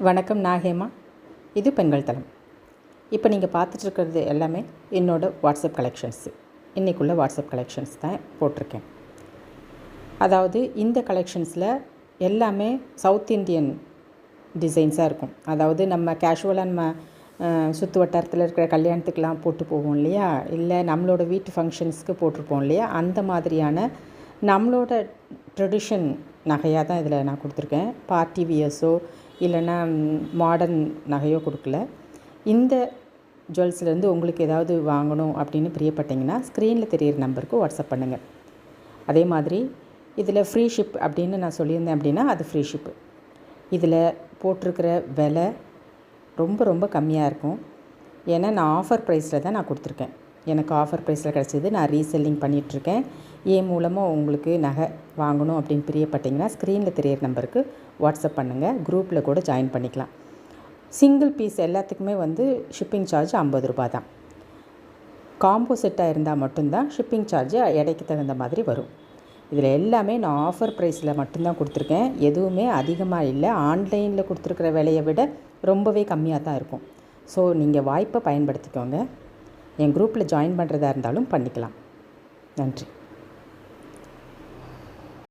வணக்கம், நான் ஹேமா. இது பெண்கள் தளம். இப்போ நீங்கள் பார்த்துட்ருக்கிறது எல்லாமே என்னோடய வாட்ஸ்அப் கலெக்ஷன்ஸு. இன்றைக்குள்ள வாட்ஸ்அப் கலெக்ஷன்ஸ் தான் போட்டிருக்கேன். அதாவது இந்த கலெக்ஷன்ஸில் எல்லாமே சவுத் இண்டியன் டிசைன்ஸாக இருக்கும். அதாவது நம்ம கேஷுவலாக நம்ம சுற்று வட்டாரத்தில் இருக்கிற கல்யாணத்துக்கெலாம் போட்டு போவோம் இல்லையா, இல்லை நம்மளோட வீட்டு ஃபங்க்ஷன்ஸ்க்கு போட்டிருப்போம் இல்லையா, அந்த மாதிரியான நம்மளோட ட்ரெடிஷன் நகையாக தான் இதில் நான் கொடுத்துருக்கேன். பார்ட்டி வியர்ஸோ இல்லைன்னா மாடர்ன் நகையோ கொடுக்கல. இந்த ஜுவல்ஸ்லேருந்து உங்களுக்கு ஏதாவது வாங்கணும் அப்படின்னு பிரியப்பட்டிங்கன்னா ஸ்க்ரீனில் தெரிகிற நம்பருக்கு வாட்ஸ்அப் பண்ணுங்கள். அதே மாதிரி இதில் ஃப்ரீ ஷிப் அப்படின்னு நான் சொல்லியிருந்தேன் அப்படின்னா அது ஃப்ரீ ஷிப்பு. இதில் போட்டிருக்கிற விலை ரொம்ப ரொம்ப கம்மியாக இருக்கும். ஏன்னா நான் ஆஃபர் ப்ரைஸில் தான் நான் கொடுத்துருக்கேன். எனக்கு ஆஃபர் ப்ரைஸில் கிடச்சிது. நான் ரீசெல்லிங் பண்ணிகிட்ருக்கேன். என் மூலமாக உங்களுக்கு நகை வாங்கணும் அப்படின்னு பிரியப்பட்டிங்கன்னா ஸ்க்ரீனில் தெரியிற நம்பருக்கு வாட்ஸ்அப் பண்ணுங்கள். குரூப்பில் கூட ஜாயின் பண்ணிக்கலாம். சிங்கிள் பீஸ் எல்லாத்துக்குமே ஷிப்பிங் சார்ஜ் 50 ரூபா தான். காம்போ செட்டாக இருந்தால் மட்டும்தான் ஷிப்பிங் சார்ஜ் எடைக்கு தகுந்த மாதிரி வரும். இதில் எல்லாமே நான் ஆஃபர் ப்ரைஸில் மட்டும்தான் கொடுத்துருக்கேன். எதுவுமே அதிகமாக இல்லை. ஆன்லைனில் கொடுத்துருக்குற விலையை விட ரொம்பவே கம்மியாக தான் இருக்கும். ஸோ நீங்கள் வாய்ப்பை பயன்படுத்திக்கோங்க. என் குரூப்பில் ஜாயின் பண்ணுறதா இருந்தாலும் பண்ணிக்கலாம். நன்றி.